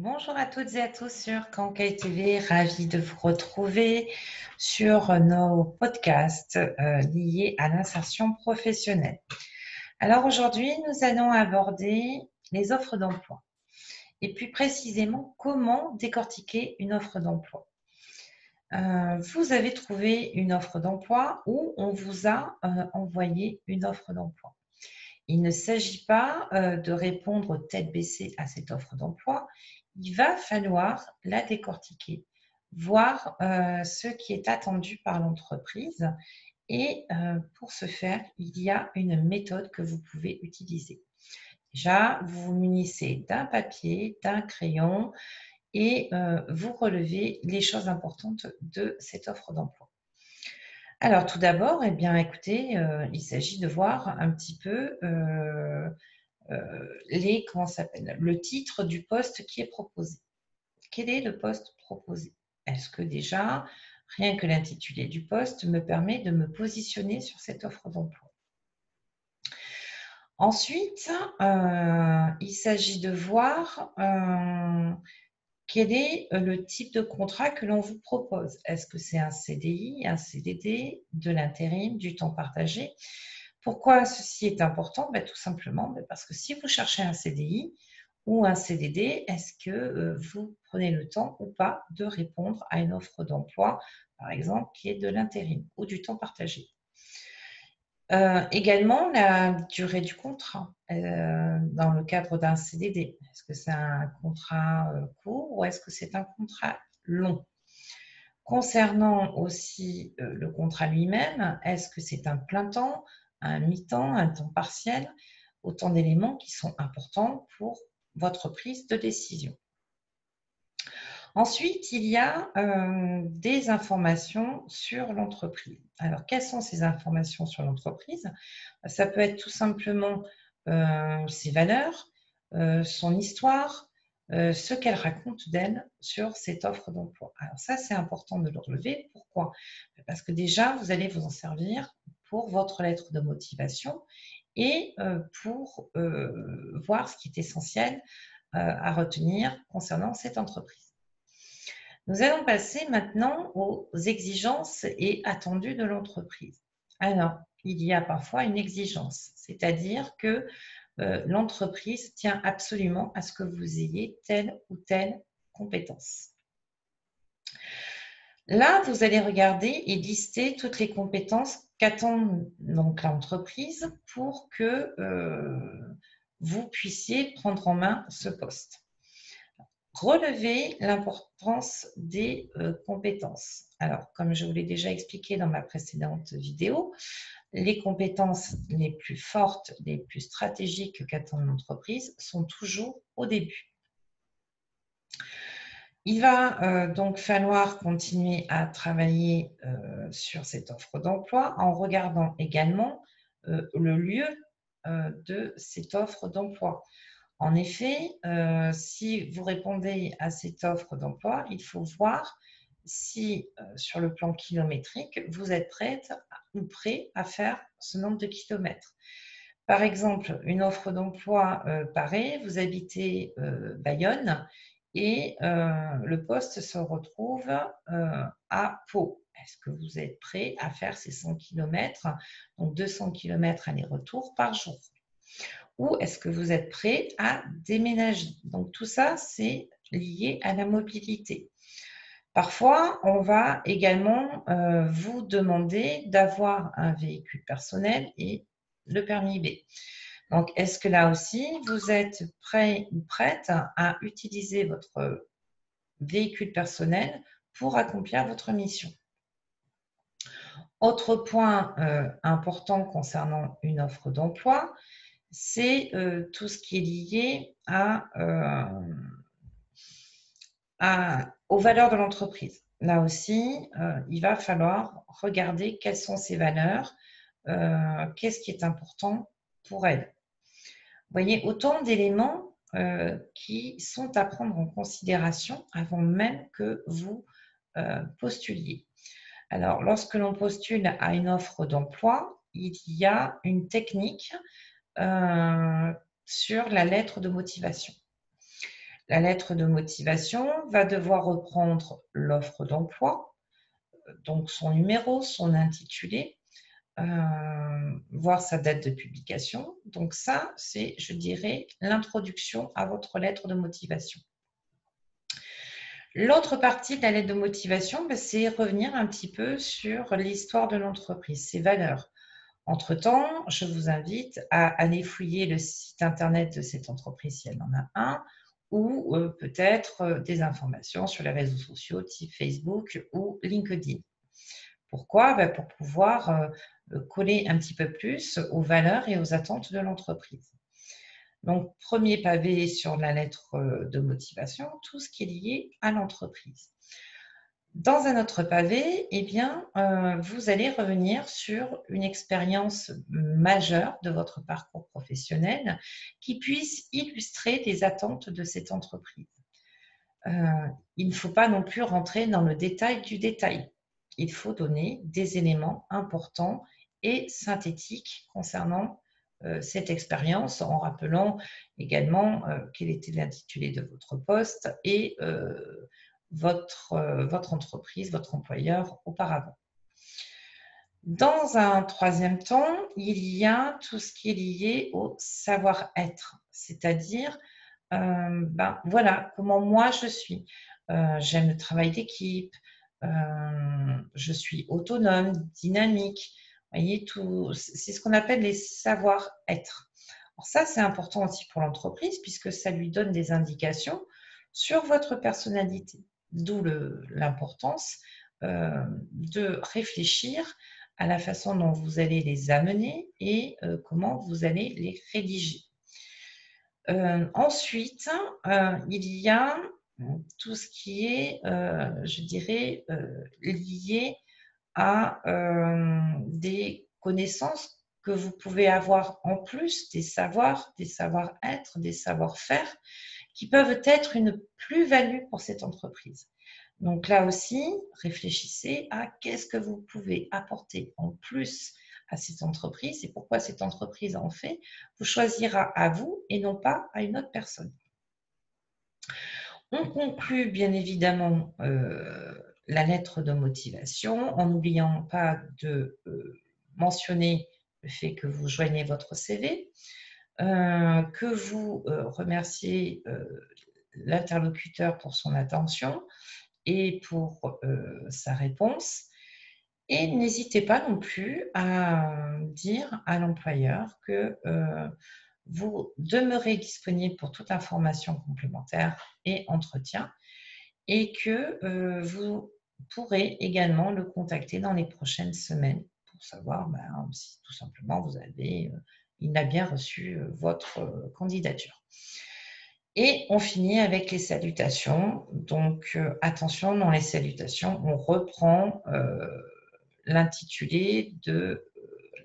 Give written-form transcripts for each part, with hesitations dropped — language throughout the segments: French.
Bonjour à toutes et à tous sur Kankei TV, ravie de vous retrouver sur nos podcasts liés à l'insertion professionnelle. Alors aujourd'hui, nous allons aborder les offres d'emploi et plus précisément comment décortiquer une offre d'emploi. Vous avez trouvé une offre d'emploi ou on vous a envoyé une offre d'emploi. Il ne s'agit pas de répondre tête baissée à cette offre d'emploi. Il va falloir la décortiquer, voir ce qui est attendu par l'entreprise. Et pour ce faire, il y a une méthode que vous pouvez utiliser. Déjà, vous vous munissez d'un papier, d'un crayon et vous relevez les choses importantes de cette offre d'emploi. Alors, tout d'abord, eh bien, écoutez, il s'agit de voir un petit peu comment s'appelle, le titre du poste qui est proposé. Quel est le poste proposé? Est-ce que déjà, rien que l'intitulé du poste me permet de me positionner sur cette offre d'emploi? Ensuite, il s'agit de voir quel est le type de contrat que l'on vous propose. Est-ce que c'est un CDI, un CDD, de l'intérim, du temps partagé? Pourquoi ceci est important? Tout simplement parce que si vous cherchez un CDI ou un CDD, est-ce que vous prenez le temps ou pas de répondre à une offre d'emploi, par exemple, qui est de l'intérim ou du temps partagé? Également, la durée du contrat dans le cadre d'un CDD. Est-ce que c'est un contrat court ou est-ce que c'est un contrat long? Concernant aussi le contrat lui-même, est-ce que c'est un plein temps, un mi-temps, un temps partiel? Autant d'éléments qui sont importants pour votre prise de décision. Ensuite, il y a des informations sur l'entreprise. Alors, quelles sont ces informations sur l'entreprise? Ça peut être tout simplement ses valeurs, son histoire, ce qu'elle raconte d'elle sur cette offre d'emploi. Alors ça, c'est important de le relever. Pourquoi? Parce que déjà, vous allez vous en servir pour votre lettre de motivation et pour voir ce qui est essentiel à retenir concernant cette entreprise. Nous allons passer maintenant aux exigences et attendus de l'entreprise. Alors, il y a parfois une exigence, c'est-à-dire que l'entreprise tient absolument à ce que vous ayez telle ou telle compétence. Là, vous allez regarder et lister toutes les compétences qu'attend donc l'entreprise pour que vous puissiez prendre en main ce poste. Relever l'importance des compétences. Alors, comme je vous l'ai déjà expliqué dans ma précédente vidéo, les compétences les plus fortes, les plus stratégiques qu'attend l'entreprise sont toujours au début. Il va donc falloir continuer à travailler sur cette offre d'emploi en regardant également le lieu de cette offre d'emploi. En effet, si vous répondez à cette offre d'emploi, il faut voir si, sur le plan kilométrique, vous êtes prête ou prêt à faire ce nombre de kilomètres. Par exemple, une offre d'emploi paraît, vous habitez Bayonne et le poste se retrouve à Pau. Est-ce que vous êtes prêt à faire ces 100 kilomètres, donc 200 kilomètres aller-retour par jour? Ou est-ce que vous êtes prêt à déménager? Donc tout ça, c'est lié à la mobilité. Parfois, on va également vous demander d'avoir un véhicule personnel et le permis B. Donc, est-ce que là aussi, vous êtes prêt ou prête à utiliser votre véhicule personnel pour accomplir votre mission? Autre point important concernant une offre d'emploi, c'est tout ce qui est lié aux valeurs de l'entreprise. Là aussi, il va falloir regarder quelles sont ses valeurs, qu'est-ce qui est important pour elle. Vous voyez, autant d'éléments qui sont à prendre en considération avant même que vous postuliez. Alors, lorsque l'on postule à une offre d'emploi, il y a une technique sur la lettre de motivation. La lettre de motivation va devoir reprendre l'offre d'emploi, donc son numéro, son intitulé, voir sa date de publication. Donc ça, c'est, je dirais, l'introduction à votre lettre de motivation. L'autre partie de la lettre de motivation, c'est revenir un petit peu sur l'histoire de l'entreprise, ses valeurs. Entre-temps, je vous invite à aller fouiller le site internet de cette entreprise si elle en a un, ou peut-être des informations sur les réseaux sociaux type Facebook ou LinkedIn. Pourquoi? Pour pouvoir coller un petit peu plus aux valeurs et aux attentes de l'entreprise. Donc, premier pavé sur la lettre de motivation, tout ce qui est lié à l'entreprise. Dans un autre pavé, eh bien, vous allez revenir sur une expérience majeure de votre parcours professionnel qui puisse illustrer les attentes de cette entreprise. Il ne faut pas non plus rentrer dans le détail du détail. Il faut donner des éléments importants et synthétiques concernant cette expérience, en rappelant également quel était l'intitulé de votre poste et votre entreprise, votre employeur auparavant. Dans un troisième temps, il y a tout ce qui est lié au savoir-être, c'est-à-dire voilà comment moi je suis. J'aime le travail d'équipe, je suis autonome, dynamique. Vous voyez, c'est ce qu'on appelle les savoir-être. Alors ça, c'est important aussi pour l'entreprise puisque ça lui donne des indications sur votre personnalité. D'où l'importance de réfléchir à la façon dont vous allez les amener et comment vous allez les rédiger. Ensuite, il y a tout ce qui est, je dirais, lié à des connaissances que vous pouvez avoir en plus, des savoirs, des savoir-être, des savoir-faire, qui peuvent être une plus-value pour cette entreprise. Donc là aussi, réfléchissez à qu'est-ce que vous pouvez apporter en plus à cette entreprise et pourquoi cette entreprise en fait, vous choisira à vous et non pas à une autre personne. On conclut bien évidemment la lettre de motivation en n'oubliant pas de mentionner le fait que vous joignez votre CV, que vous remerciez l'interlocuteur pour son attention et pour sa réponse. Et n'hésitez pas non plus à dire à l'employeur que vous demeurez disponible pour toute information complémentaire et entretien et que vous pourrez également le contacter dans les prochaines semaines pour savoir si tout simplement il a bien reçu votre candidature. Et on finit avec les salutations. Donc, attention, dans les salutations, on reprend l'intitulé de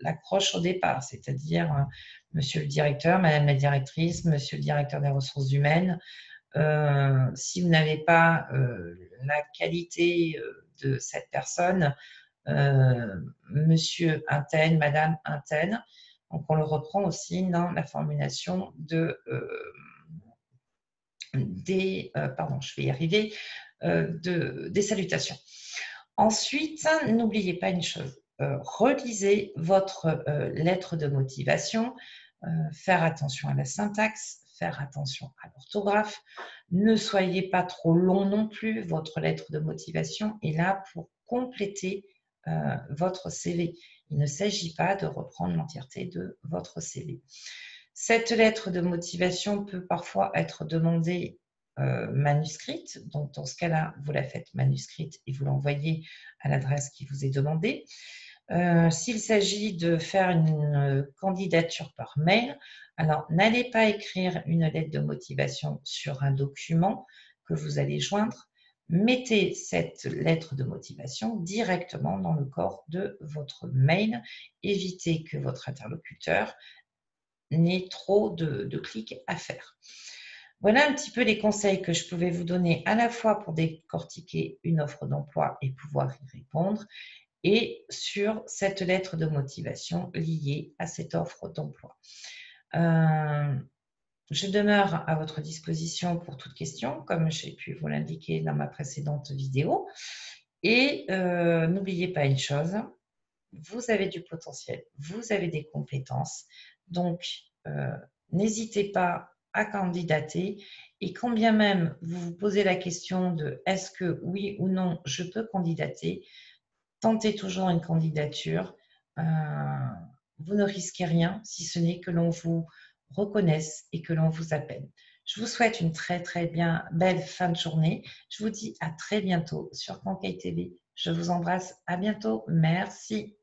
l'accroche au départ, c'est-à-dire Monsieur le directeur, Madame la directrice, Monsieur le directeur des ressources humaines. Si vous n'avez pas la qualité de cette personne, Monsieur Untel, Madame Untel, donc on le reprend aussi dans la formulation des salutations. Ensuite, n'oubliez pas une chose, relisez votre lettre de motivation, faire attention à la syntaxe, faire attention à l'orthographe, ne soyez pas trop long non plus, votre lettre de motivation est là pour compléter votre CV. Il ne s'agit pas de reprendre l'entièreté de votre CV. Cette lettre de motivation peut parfois être demandée manuscrite, donc dans ce cas-là, vous la faites manuscrite et vous l'envoyez à l'adresse qui vous est demandée. S'il s'agit de faire une candidature par mail, alors n'allez pas écrire une lettre de motivation sur un document que vous allez joindre. Mettez cette lettre de motivation directement dans le corps de votre mail. Évitez que votre interlocuteur n'ait trop de clics à faire. Voilà un petit peu les conseils que je pouvais vous donner à la fois pour décortiquer une offre d'emploi et pouvoir y répondre et sur cette lettre de motivation liée à cette offre d'emploi. Je demeure à votre disposition pour toute question, comme j'ai pu vous l'indiquer dans ma précédente vidéo. Et n'oubliez pas une chose, vous avez du potentiel, vous avez des compétences, donc n'hésitez pas à candidater. Et quand bien même vous vous posez la question de est-ce que oui ou non je peux candidater, tentez toujours une candidature. Euh, vous ne risquez rien si ce n'est que l'on vous reconnaisse et que l'on vous appelle. Je vous souhaite une très très belle fin de journée. Je vous dis à très bientôt sur Conquête TV. Je vous embrasse. À bientôt. Merci.